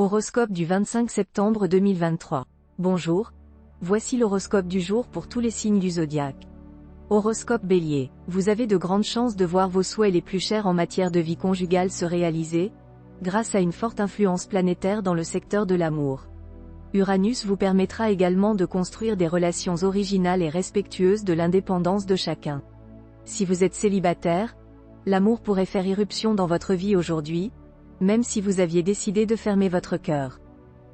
Horoscope du 25 septembre 2023. Bonjour, voici l'horoscope du jour pour tous les signes du zodiaque. Horoscope Bélier, vous avez de grandes chances de voir vos souhaits les plus chers en matière de vie conjugale se réaliser, grâce à une forte influence planétaire dans le secteur de l'amour. Uranus vous permettra également de construire des relations originales et respectueuses de l'indépendance de chacun. Si vous êtes célibataire, l'amour pourrait faire irruption dans votre vie aujourd'hui, même si vous aviez décidé de fermer votre cœur.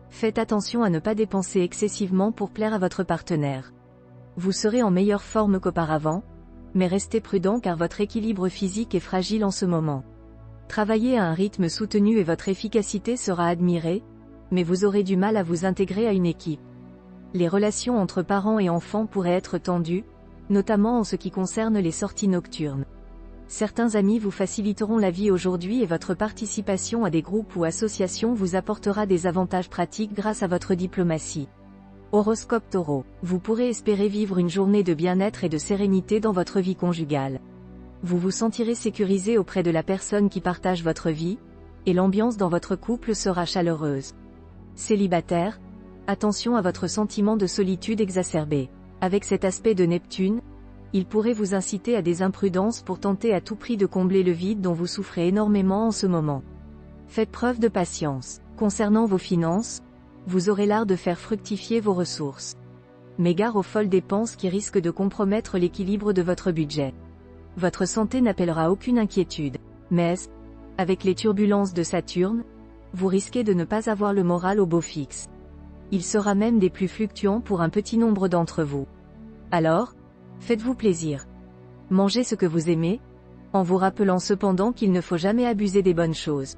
Faites attention à ne pas dépenser excessivement pour plaire à votre partenaire. Vous serez en meilleure forme qu'auparavant, mais restez prudent car votre équilibre physique est fragile en ce moment. Travaillez à un rythme soutenu et votre efficacité sera admirée, mais vous aurez du mal à vous intégrer à une équipe. Les relations entre parents et enfants pourraient être tendues, notamment en ce qui concerne les sorties nocturnes. Certains amis vous faciliteront la vie aujourd'hui et votre participation à des groupes ou associations vous apportera des avantages pratiques grâce à votre diplomatie. Horoscope Taureau, vous pourrez espérer vivre une journée de bien-être et de sérénité dans votre vie conjugale. Vous vous sentirez sécurisé auprès de la personne qui partage votre vie, et l'ambiance dans votre couple sera chaleureuse. Célibataire, attention à votre sentiment de solitude exacerbé. Avec cet aspect de Neptune, il pourrait vous inciter à des imprudences pour tenter à tout prix de combler le vide dont vous souffrez énormément en ce moment. Faites preuve de patience. Concernant vos finances, vous aurez l'art de faire fructifier vos ressources. Mais gare aux folles dépenses qui risquent de compromettre l'équilibre de votre budget. Votre santé n'appellera aucune inquiétude, mais, avec les turbulences de Saturne, vous risquez de ne pas avoir le moral au beau fixe. Il sera même des plus fluctuants pour un petit nombre d'entre vous. Alors, faites-vous plaisir. Mangez ce que vous aimez, en vous rappelant cependant qu'il ne faut jamais abuser des bonnes choses.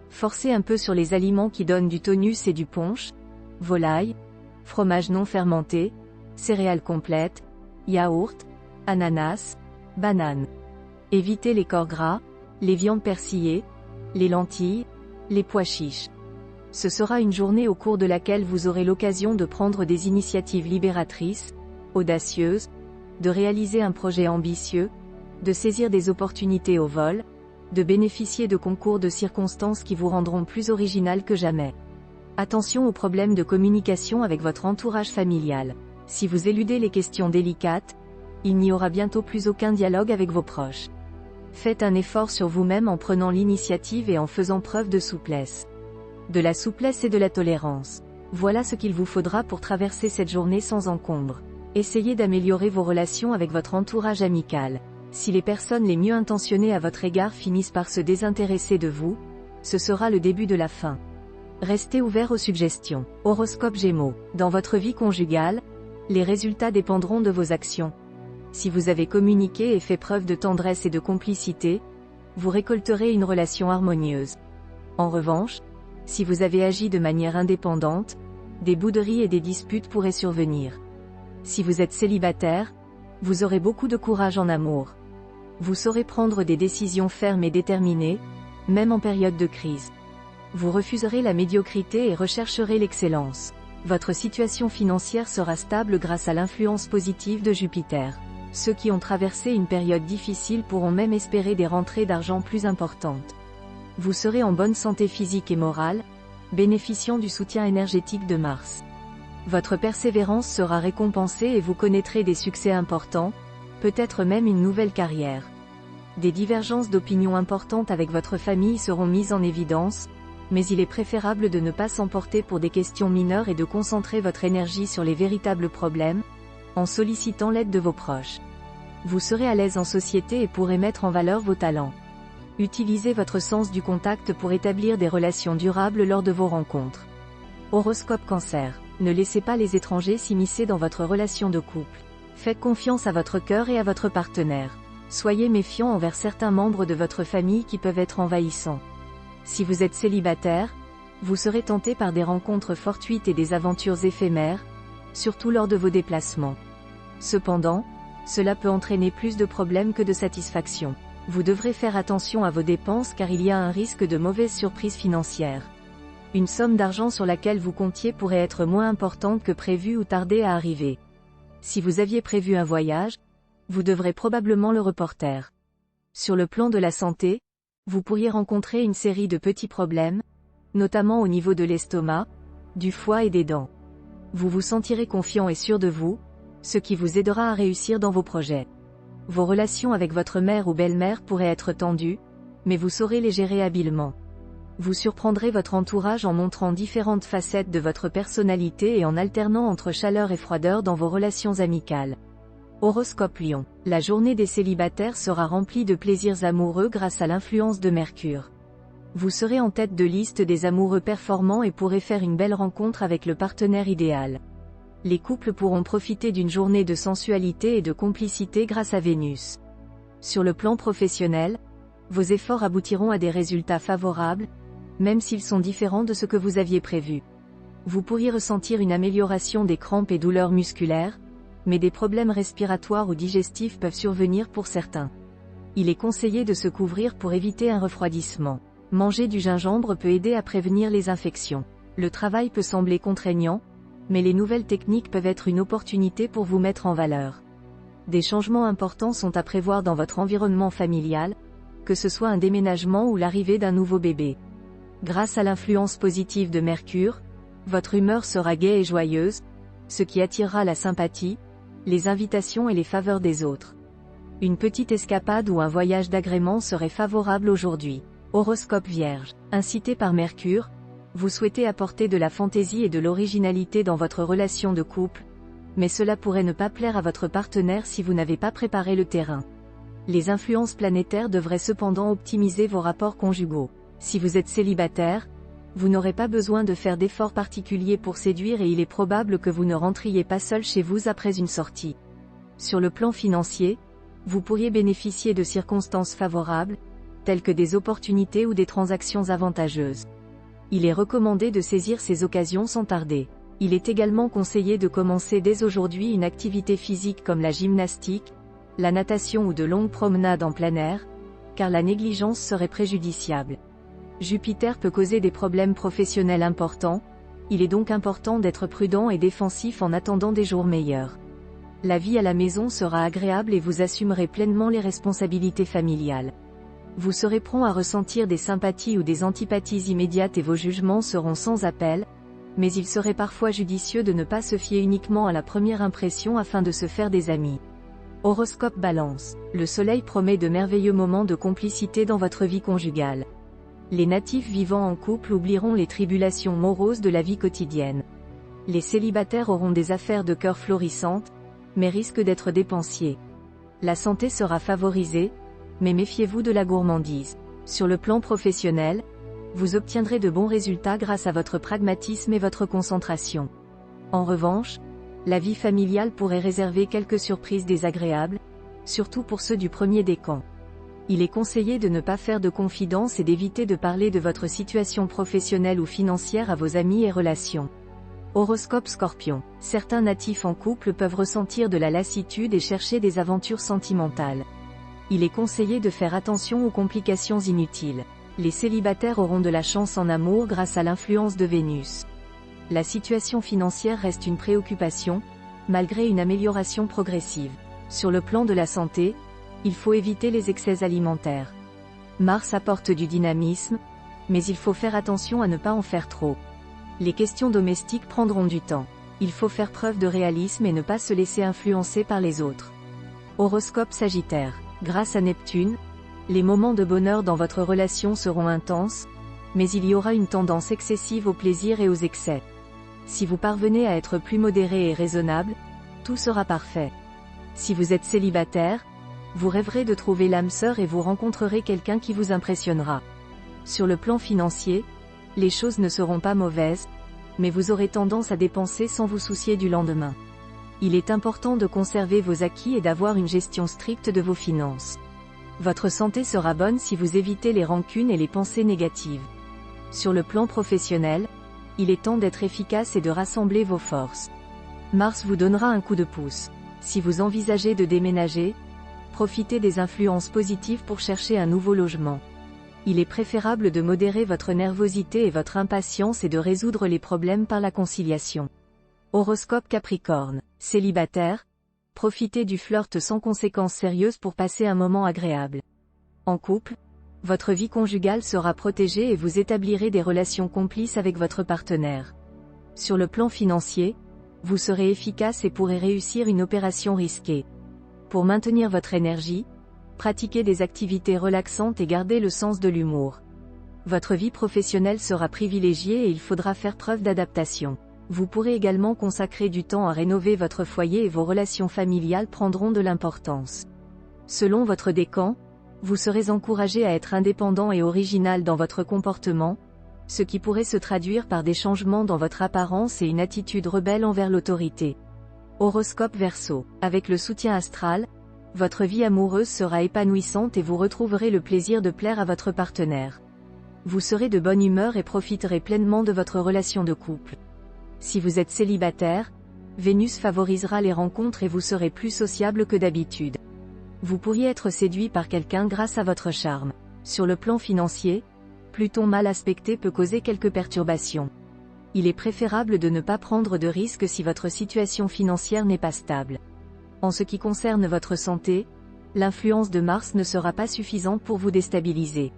Forcez un peu sur les aliments qui donnent du tonus et du punch, volaille, fromage non fermenté, céréales complètes, yaourt, ananas, banane. Évitez les corps gras, les viandes persillées, les lentilles, les pois chiches. Ce sera une journée au cours de laquelle vous aurez l'occasion de prendre des initiatives libératrices, audacieuses, de réaliser un projet ambitieux, de saisir des opportunités au vol, de bénéficier de concours de circonstances qui vous rendront plus original que jamais. Attention aux problèmes de communication avec votre entourage familial. Si vous éludez les questions délicates, il n'y aura bientôt plus aucun dialogue avec vos proches. Faites un effort sur vous-même en prenant l'initiative et en faisant preuve de souplesse. De la souplesse et de la tolérance. Voilà ce qu'il vous faudra pour traverser cette journée sans encombre. Essayez d'améliorer vos relations avec votre entourage amical. Si les personnes les mieux intentionnées à votre égard finissent par se désintéresser de vous, ce sera le début de la fin. Restez ouvert aux suggestions. Horoscope Gémeaux. Dans votre vie conjugale, les résultats dépendront de vos actions. Si vous avez communiqué et fait preuve de tendresse et de complicité, vous récolterez une relation harmonieuse. En revanche, si vous avez agi de manière indépendante, des bouderies et des disputes pourraient survenir. Si vous êtes célibataire, vous aurez beaucoup de courage en amour. Vous saurez prendre des décisions fermes et déterminées, même en période de crise. Vous refuserez la médiocrité et rechercherez l'excellence. Votre situation financière sera stable grâce à l'influence positive de Jupiter. Ceux qui ont traversé une période difficile pourront même espérer des rentrées d'argent plus importantes. Vous serez en bonne santé physique et morale, bénéficiant du soutien énergétique de Mars. Votre persévérance sera récompensée et vous connaîtrez des succès importants, peut-être même une nouvelle carrière. Des divergences d'opinion importantes avec votre famille seront mises en évidence, mais il est préférable de ne pas s'emporter pour des questions mineures et de concentrer votre énergie sur les véritables problèmes, en sollicitant l'aide de vos proches. Vous serez à l'aise en société et pourrez mettre en valeur vos talents. Utilisez votre sens du contact pour établir des relations durables lors de vos rencontres. Horoscope Cancer. Ne laissez pas les étrangers s'immiscer dans votre relation de couple. Faites confiance à votre cœur et à votre partenaire. Soyez méfiant envers certains membres de votre famille qui peuvent être envahissants. Si vous êtes célibataire, vous serez tenté par des rencontres fortuites et des aventures éphémères, surtout lors de vos déplacements. Cependant, cela peut entraîner plus de problèmes que de satisfaction. Vous devrez faire attention à vos dépenses car il y a un risque de mauvaise surprise financière. Une somme d'argent sur laquelle vous comptiez pourrait être moins importante que prévu ou tarder à arriver. Si vous aviez prévu un voyage, vous devrez probablement le reporter. Sur le plan de la santé, vous pourriez rencontrer une série de petits problèmes, notamment au niveau de l'estomac, du foie et des dents. Vous vous sentirez confiant et sûr de vous, ce qui vous aidera à réussir dans vos projets. Vos relations avec votre mère ou belle-mère pourraient être tendues, mais vous saurez les gérer habilement. Vous surprendrez votre entourage en montrant différentes facettes de votre personnalité et en alternant entre chaleur et froideur dans vos relations amicales. Horoscope Lion. La journée des célibataires sera remplie de plaisirs amoureux grâce à l'influence de Mercure. Vous serez en tête de liste des amoureux performants et pourrez faire une belle rencontre avec le partenaire idéal. Les couples pourront profiter d'une journée de sensualité et de complicité grâce à Vénus. Sur le plan professionnel, vos efforts aboutiront à des résultats favorables, même s'ils sont différents de ce que vous aviez prévu. Vous pourriez ressentir une amélioration des crampes et douleurs musculaires, mais des problèmes respiratoires ou digestifs peuvent survenir pour certains. Il est conseillé de se couvrir pour éviter un refroidissement. Manger du gingembre peut aider à prévenir les infections. Le travail peut sembler contraignant, mais les nouvelles techniques peuvent être une opportunité pour vous mettre en valeur. Des changements importants sont à prévoir dans votre environnement familial, que ce soit un déménagement ou l'arrivée d'un nouveau bébé. Grâce à l'influence positive de Mercure, votre humeur sera gaie et joyeuse, ce qui attirera la sympathie, les invitations et les faveurs des autres. Une petite escapade ou un voyage d'agrément serait favorable aujourd'hui. Horoscope Vierge. Incité par Mercure, vous souhaitez apporter de la fantaisie et de l'originalité dans votre relation de couple, mais cela pourrait ne pas plaire à votre partenaire si vous n'avez pas préparé le terrain. Les influences planétaires devraient cependant optimiser vos rapports conjugaux. Si vous êtes célibataire, vous n'aurez pas besoin de faire d'efforts particuliers pour séduire et il est probable que vous ne rentriez pas seul chez vous après une sortie. Sur le plan financier, vous pourriez bénéficier de circonstances favorables, telles que des opportunités ou des transactions avantageuses. Il est recommandé de saisir ces occasions sans tarder. Il est également conseillé de commencer dès aujourd'hui une activité physique comme la gymnastique, la natation ou de longues promenades en plein air, car la négligence serait préjudiciable. Jupiter peut causer des problèmes professionnels importants, il est donc important d'être prudent et défensif en attendant des jours meilleurs. La vie à la maison sera agréable et vous assumerez pleinement les responsabilités familiales. Vous serez prompt à ressentir des sympathies ou des antipathies immédiates et vos jugements seront sans appel, mais il serait parfois judicieux de ne pas se fier uniquement à la première impression afin de se faire des amis. Horoscope Balance. Le soleil promet de merveilleux moments de complicité dans votre vie conjugale. Les natifs vivant en couple oublieront les tribulations moroses de la vie quotidienne. Les célibataires auront des affaires de cœur florissantes, mais risquent d'être dépensiers. La santé sera favorisée, mais méfiez-vous de la gourmandise. Sur le plan professionnel, vous obtiendrez de bons résultats grâce à votre pragmatisme et votre concentration. En revanche, la vie familiale pourrait réserver quelques surprises désagréables, surtout pour ceux du premier décan. Il est conseillé de ne pas faire de confidences et d'éviter de parler de votre situation professionnelle ou financière à vos amis et relations. Horoscope Scorpion. Certains natifs en couple peuvent ressentir de la lassitude et chercher des aventures sentimentales. Il est conseillé de faire attention aux complications inutiles. Les célibataires auront de la chance en amour grâce à l'influence de Vénus. La situation financière reste une préoccupation, malgré une amélioration progressive. Sur le plan de la santé, il faut éviter les excès alimentaires. Mars apporte du dynamisme, mais il faut faire attention à ne pas en faire trop. Les questions domestiques prendront du temps. Il faut faire preuve de réalisme et ne pas se laisser influencer par les autres. Horoscope Sagittaire. Grâce à Neptune, les moments de bonheur dans votre relation seront intenses, mais il y aura une tendance excessive au plaisir et aux excès. Si vous parvenez à être plus modéré et raisonnable, tout sera parfait. Si vous êtes célibataire, vous rêverez de trouver l'âme sœur et vous rencontrerez quelqu'un qui vous impressionnera. Sur le plan financier, les choses ne seront pas mauvaises, mais vous aurez tendance à dépenser sans vous soucier du lendemain. Il est important de conserver vos acquis et d'avoir une gestion stricte de vos finances. Votre santé sera bonne si vous évitez les rancunes et les pensées négatives. Sur le plan professionnel, il est temps d'être efficace et de rassembler vos forces. Mars vous donnera un coup de pouce. Si vous envisagez de déménager, profitez des influences positives pour chercher un nouveau logement. Il est préférable de modérer votre nervosité et votre impatience et de résoudre les problèmes par la conciliation. Horoscope Capricorne. Célibataire, profitez du flirt sans conséquences sérieuses pour passer un moment agréable. En couple, Votre vie conjugale sera protégée et vous établirez des relations complices avec votre partenaire. Sur le plan financier, vous serez efficace et pourrez réussir une opération risquée. Pour maintenir votre énergie, pratiquez des activités relaxantes et gardez le sens de l'humour. Votre vie professionnelle sera privilégiée et il faudra faire preuve d'adaptation. Vous pourrez également consacrer du temps à rénover votre foyer et vos relations familiales prendront de l'importance. Selon votre décan, vous serez encouragé à être indépendant et original dans votre comportement, ce qui pourrait se traduire par des changements dans votre apparence et une attitude rebelle envers l'autorité. Horoscope Verseau. Avec le soutien astral, votre vie amoureuse sera épanouissante et vous retrouverez le plaisir de plaire à votre partenaire. Vous serez de bonne humeur et profiterez pleinement de votre relation de couple. Si vous êtes célibataire, Vénus favorisera les rencontres et vous serez plus sociable que d'habitude. Vous pourriez être séduit par quelqu'un grâce à votre charme. Sur le plan financier, Pluton mal aspecté peut causer quelques perturbations. Il est préférable de ne pas prendre de risques si votre situation financière n'est pas stable. En ce qui concerne votre santé, l'influence de Mars ne sera pas suffisante pour vous déstabiliser.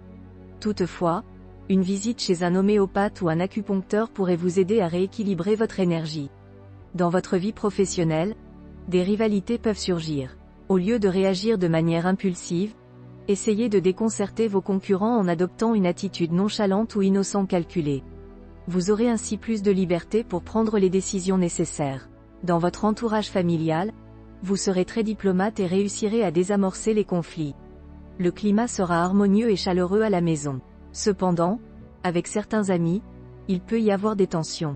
Toutefois, une visite chez un homéopathe ou un acupuncteur pourrait vous aider à rééquilibrer votre énergie. Dans votre vie professionnelle, des rivalités peuvent surgir. Au lieu de réagir de manière impulsive, essayez de déconcerter vos concurrents en adoptant une attitude nonchalante ou innocent calculée. Vous aurez ainsi plus de liberté pour prendre les décisions nécessaires. Dans votre entourage familial, vous serez très diplomate et réussirez à désamorcer les conflits. Le climat sera harmonieux et chaleureux à la maison. Cependant, avec certains amis, il peut y avoir des tensions.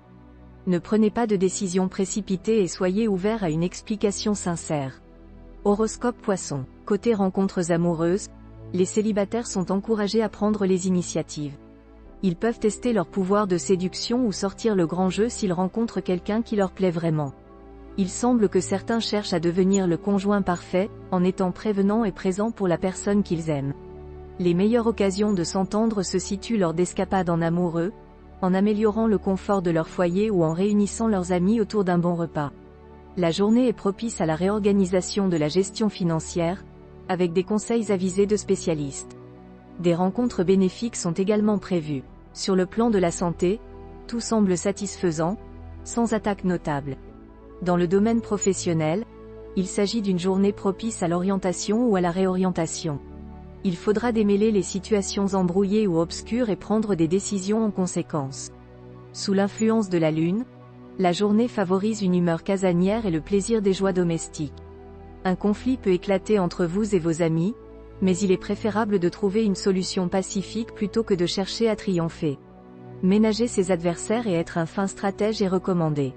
Ne prenez pas de décisions précipitées et soyez ouvert à une explication sincère. Horoscope Poisson. Côté rencontres amoureuses, les célibataires sont encouragés à prendre les initiatives. Ils peuvent tester leur pouvoir de séduction ou sortir le grand jeu s'ils rencontrent quelqu'un qui leur plaît vraiment. Il semble que certains cherchent à devenir le conjoint parfait, en étant prévenant et présent pour la personne qu'ils aiment. Les meilleures occasions de s'entendre se situent lors d'escapades en amoureux, en améliorant le confort de leur foyer ou en réunissant leurs amis autour d'un bon repas. La journée est propice à la réorganisation de la gestion financière, avec des conseils avisés de spécialistes. Des rencontres bénéfiques sont également prévues. Sur le plan de la santé, tout semble satisfaisant, sans attaque notable. Dans le domaine professionnel, il s'agit d'une journée propice à l'orientation ou à la réorientation. Il faudra démêler les situations embrouillées ou obscures et prendre des décisions en conséquence. Sous l'influence de la Lune, la journée favorise une humeur casanière et le plaisir des joies domestiques. Un conflit peut éclater entre vous et vos amis, mais il est préférable de trouver une solution pacifique plutôt que de chercher à triompher. Ménager ses adversaires et être un fin stratège est recommandé.